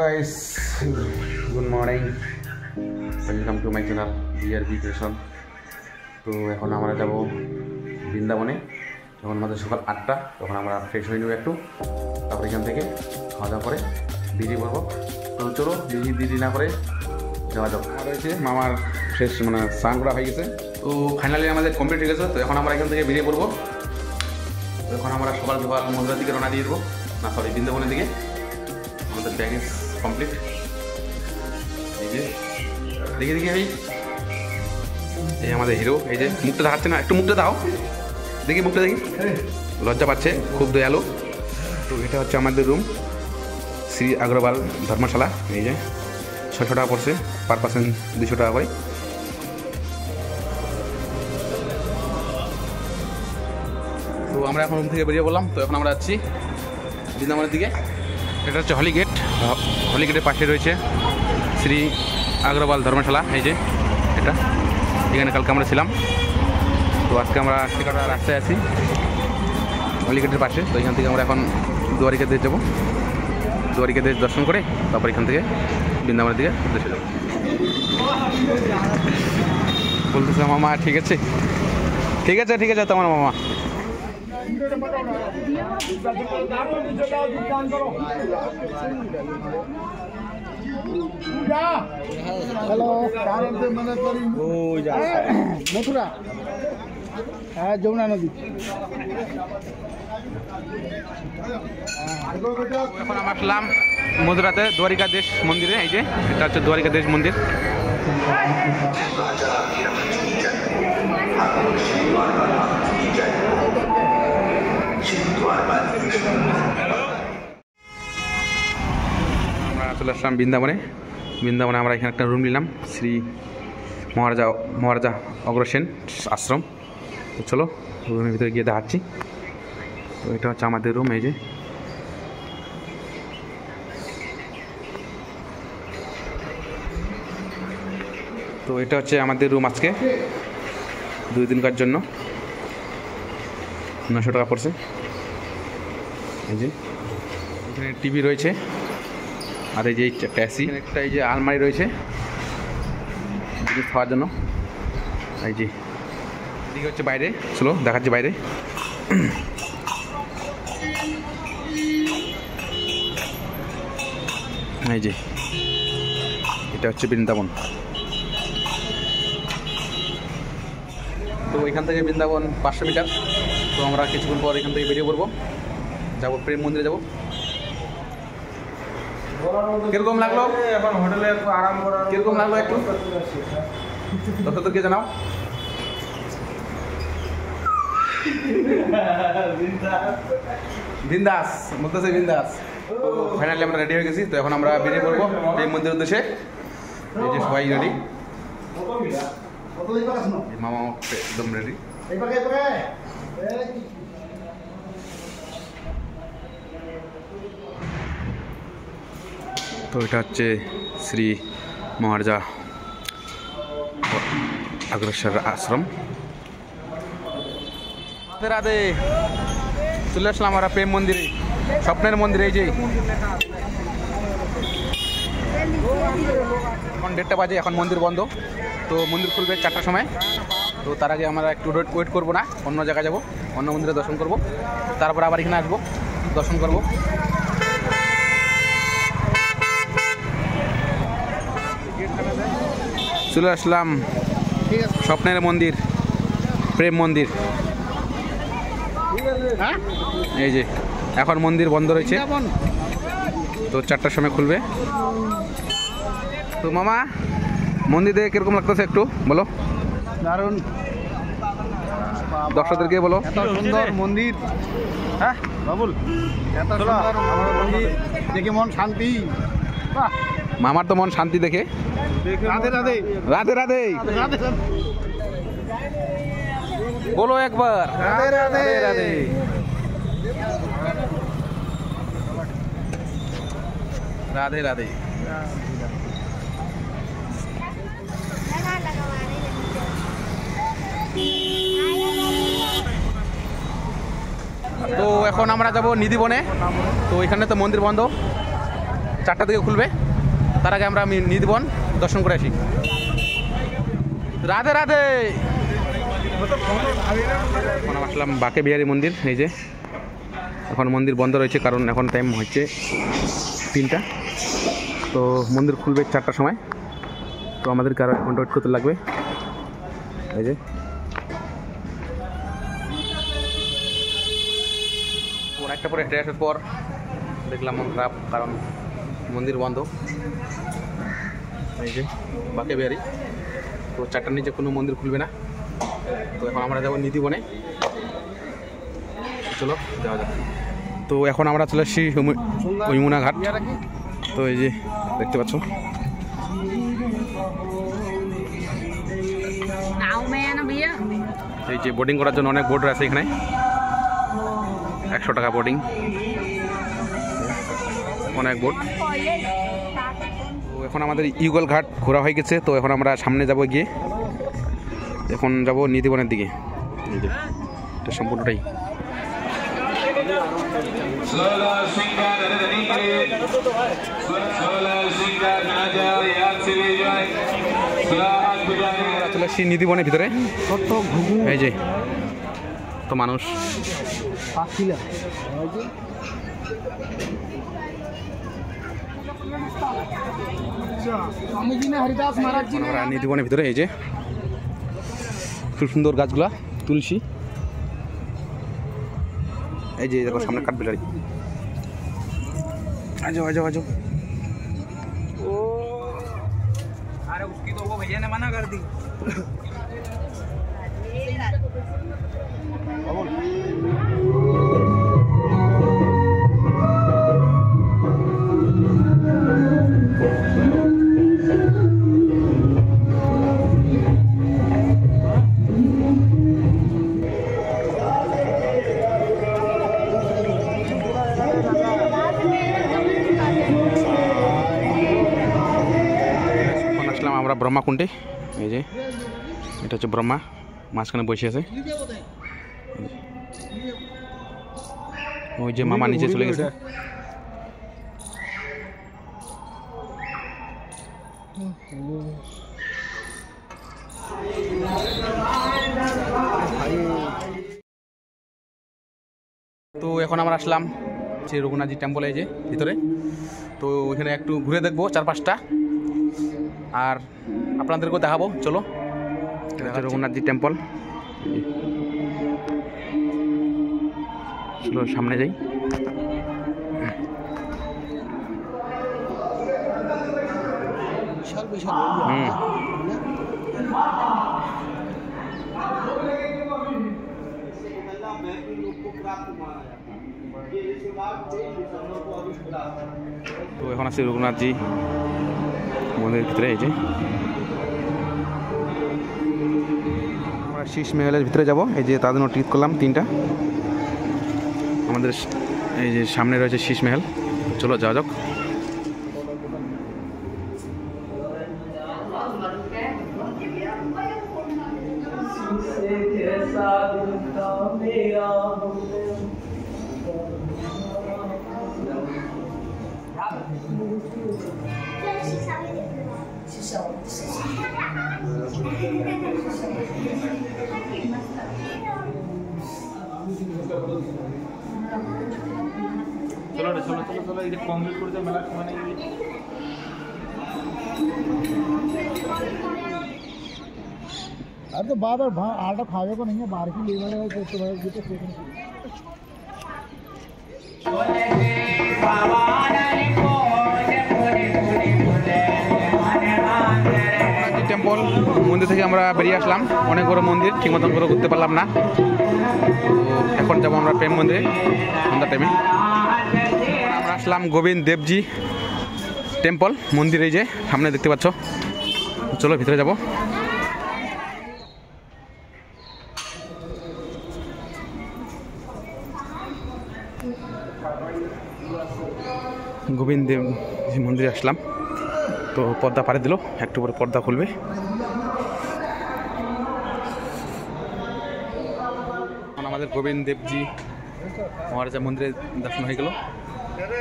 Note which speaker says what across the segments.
Speaker 1: Guys, good morning, welcome to my channel BRB creation. তো এখন আমরা যাব বৃন্দাবনে। যখন আমাদের সকাল 8টা, তখন আমরা ফ্রেশ হয়ে নেব একটু, তারপর এখান থেকে খাওয়া দাওয়া করে বেরিয়ে পড়বো। তো চলো দেরি না করে যাওয়া যাক। আমার রয়েছে মামার ফ্রেশ স্নান করা হয়ে গেছে। তো ফাইনালি আমাদের কমপ্লিট হয়ে গেছে। তো এখন আমরা এখান থেকে বেরিয়ে পড়বো। তো এখন আমরা সকাল মন্দিরের দিকে রওনা দিয়ে দেবো, বৃন্দাবনের দিকে। আমাদের ব্যাগেজ কমপ্লিট। এই যে দেখি এই আমাদের হিরো, এই যে মুখটা দেখাচ্ছে না, একটু মুখটা দাও দেখি, মুখটা দেখি, লজ্জা পাচ্ছে, খুব দয়ালু। তো এটা হচ্ছে আমাদের রুম, শ্রী আগ্রবাল ধর্মশালা। এই যে 600 টাকা পড়ছে, পার পার্সন 200 টাকা করে। তো আমরা এখন রুম থেকে বেরিয়ে বললাম। তো এখন আমরা যাচ্ছি বৃন্দাবনের দিকে। এটা হচ্ছে হলিগেট। হলিগেটের পাশে রয়েছে শ্রী আগ্রবাল ধর্মশালা। এই যে এটা, এখানে কালকে আমরা ছিলাম। তো আজকে আমরা টিকাটা রাস্তায় আছি হলিগেটের পাশে। তো এখান থেকে আমরা এখন দ্বারিকাদেশ যাবো। দ্বারিকাদেশ দর্শন করে তারপর এখান থেকে বৃন্দাবনের দিকে উদ্দেশ্যে যাবো। বলতেছিলাম মামা, ঠিক আছে তোমার মামা।
Speaker 2: হ্যালো, মথুরা, হ্যাঁ, যমুনা নদী।
Speaker 1: এখন আমরা আসলাম মথুরাতে দ্বারিকাদেশ মন্দিরে। এই যে এটা হচ্ছে দ্বারিকাদেশ মন্দির। আমরা চলে আসলাম বৃন্দাবনে। আমরা এখানে একটা রুম নিলাম, শ্রী মহারাজা অগ্রসেন আশ্রম। তো চলো রুমের ভিতরে গিয়ে দেখাচ্ছি। তো এটা হচ্ছে আমাদের রুম। এই যে তো এটা হচ্ছে আমাদের রুম। আজকে 2 দিনকার জন্য 900 টাকা পড়ছে। এই যে এখানে টিভি রয়েছে, আর এই যে একটা এসি, একটা এই যে আলমারি রয়েছে জিনিস খাওয়ার জন্য। এই যে এদিকে হচ্ছে বাইরে, চলো দেখাচ্ছি বাইরে। এই যে এটা হচ্ছে বৃন্দাবন। তো এখান থেকে বৃন্দাবন 500 মিটার। তো আমরা কিছুক্ষণ পর এখান থেকে বেরিয়ে পড়বো, যাবো প্রেম মন্দিরে যাবো। কিরকম লাগলো এখন হোটেলে একটু আরাম করা? কিরকম লাগলো একটু দর্শকদেরকে জানাও। বিন্দাস বলতেছে, বিন্দাস। তো ফাইনালি আমরা রেডি হয়ে গেছি। তো এখন আমরা বেরিয়ে পড়বো প্রেম মন্দিরের উদ্দেশ্যে। এই যে সবাই রেডি, মামা একদম রেডি। তো এটা হচ্ছে শ্রী মহারাজা অগ্রসর আশ্রম। রাধে রাধে, চলে আসলাম আমরা প্রেম মন্দিরে, স্বপ্নের মন্দিরে। এই যে এখন 1:30 বাজে, এখন মন্দির বন্ধ। তো মন্দির খুলবে 4টার সময়। তো তার আগে আমরা একটু ওয়েট করবো না, অন্য জায়গায় যাবো, অন্য মন্দিরে দর্শন করব, তারপর আবার এখানে আসবো, দর্শন করব। চলে আসলাম স্বপ্নের মন্দির, প্রেম মন্দির। এই যে এখন মন্দির বন্ধ রয়েছে, তো 4টার সময় খুলবে। তো মামা, মন্দিরে কিরকম লাগতেছে একটু বলো।
Speaker 2: দারুণ,
Speaker 1: দর্শকদেরকে বলো।
Speaker 2: এত সুন্দর মন্দির, হ্যাঁ বাবুল, এত সুন্দর মন্দির দেখে মন শান্তি।
Speaker 1: মামার তো মন শান্তি দেখে।
Speaker 2: রাধে রাধে,
Speaker 1: রাধে রাধে,
Speaker 2: রাধে
Speaker 1: বলো একবার
Speaker 2: রাধে রাধে
Speaker 1: রাধে। রাধে রাধে। তো এখন আমরা যাব নিধিবনে। তো এখানে তো মন্দির বন্ধ, 4টা থেকে খুলবে। তার আগে আমরা নিধিবন দর্শন করে আসি। রাধে রাধে। এখন আসলাম বাঁকে বিহারী মন্দির। এই যে এখন মন্দির বন্ধ রয়েছে, কারণ এখন টাইম হচ্ছে 3টা। তো মন্দির খুলবে 4টার সময়। তো আমাদেরকে আরও 1 ঘন্টা ওয়েট করতে লাগবে। এই যে অনেকটা পরে হেঁটে আসার পর দেখলাম মন খারাপ, কারণ মন্দির বন্ধ। এই যে বাঁকে বিহারী, তো 4টার নিচে কোনো মন্দির খুলবে না। তো এখন আমরা যাবো নিধিবনে। চলো যাওয়া যাক। তো এখন আমরা চলে এসেছি যমুনা ঘাট। তো এই যে দেখতে পাচ্ছ, এই যে বোটিং করার জন্য অনেক বোট আছে এখানে। 100 টাকা বোটিং, অনেক বোট। তো এখন আমাদের ইগল ঘাট ঘোরা হয়ে গেছে। তো এখন আমরা সামনে যাব, গিয়ে এখন যাব নিধিবনের দিকে। এই যে এটা সম্পূর্ণটাই। চলে এসেছি নিধিবনের ভিতরে। এই যে তো মানুষ, আমরা নিধিবনের ভিতরে। এই যে খুব সুন্দর গাছগুলা, তুলসী। এই যে দেখো সামনে কাঠবিড়ালি। আজো আজো আজো।
Speaker 3: अरे उसकी तो वो भैया ने मना कर दी।
Speaker 1: আমরা ব্রহ্মাকুণ্ডে। এই যে এটা হচ্ছে ব্রহ্মা, মাঝখানে বসে আছে। ওই যে মামা নিচে চলে গেছে। তো এখন আমরা আসলাম যে রঘুনাথজি টেম্পল, এই যে ভিতরে। তো ওইখানে একটু ঘুরে দেখবো 4-5টা, আর আপনাদেরকেও দেখাবো। চলো, রঘুনাথজি টেম্পল। চলো সামনে যাই। তো এখন আছে রঘুনাথজি মন্দিরের ভিতরে। এই যে আমরা শীষ মহলের ভিতরে যাব। এই যে তার জন্য টিকিট করলাম 3টা। আমাদের এই যে সামনে রয়েছে শীষ মহল। চলো যাওয়া যাক।
Speaker 2: চলো রে, চলো চলো চলো, এটা কমপ্লিট করতে মেলা মানে
Speaker 4: अरे तो बार बार आटा खावे को नहीं है, बाहर की ले वाले तो
Speaker 1: টেম্পল মন্দির থেকে আমরা বেরিয়ে আসলাম। অনেক বড় মন্দির, ঠিক মতন করে ঘুরতে পারলাম না। তো এখন যাবো আমরা প্রেম মন্দিরে সন্ধ্যা টাইমে। আমরা আসলাম গোবিন্দ দেবজি টেম্পল মন্দির। এই যে সামনে দেখতে পাচ্ছ। চলো ভিতরে যাব। গোবিন্দ দেব মন্দিরে আসলাম। তো পর্দা পাড়ে দিল, একটু পরে পর্দা খুলবে। আমাদের গোবিন্দ দেবজি মহারাজা মন্দিরে দর্শন হয়ে গেল।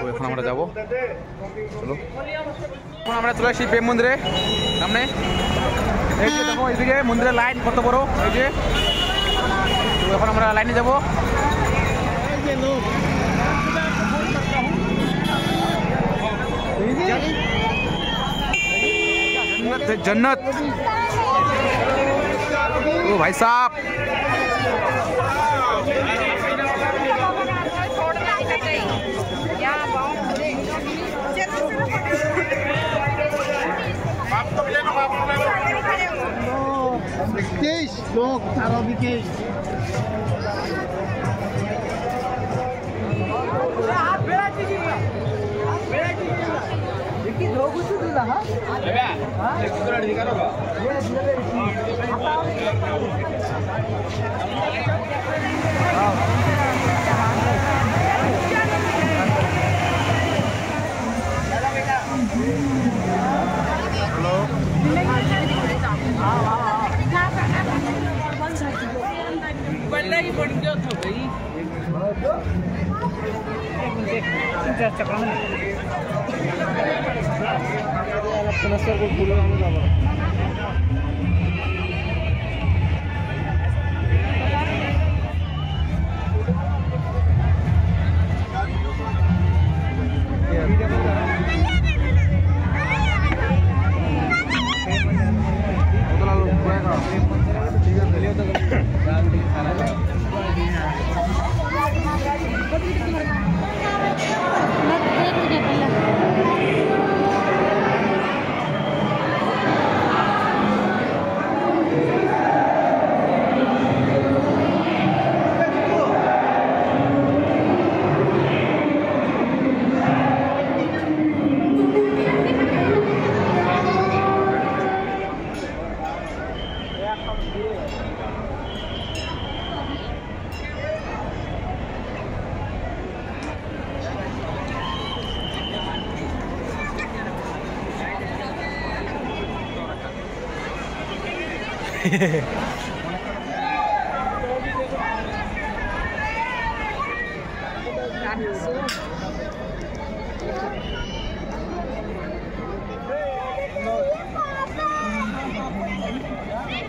Speaker 1: তো এখন আমরা যাবো, চলো। এখন আমরা চলে আসি প্রেম মন্দিরে সামনে। এই যে দেখো এইদিকে মন্দিরের লাইন কত বড়, এই যে। তো এখন আমরা লাইনে যাবো। जन्नत ओ भाई साहब,
Speaker 4: विकेश लोग सारा विकेश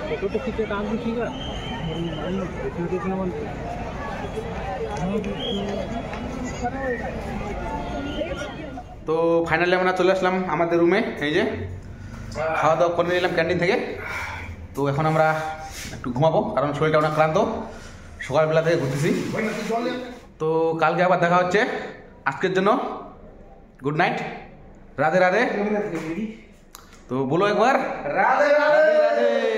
Speaker 2: फोटो खींचे काम भी ठीक है।
Speaker 1: তো ফাইনালি আমরা চলে আসলাম আমাদের রুমে। এই যে খাওয়া দাওয়া করে নিলাম ক্যান্টিন থেকে। তো এখন আমরা একটু ঘুমাবো, কারণ শরীরটা অনেক ক্লান্ত, সকালবেলা থেকে ঘুরতেছি। তো কালকে আবার দেখা হচ্ছে। আজকের জন্য গুড নাইট, রাধে রাধে। তো বলো একবার রাধে রাধে।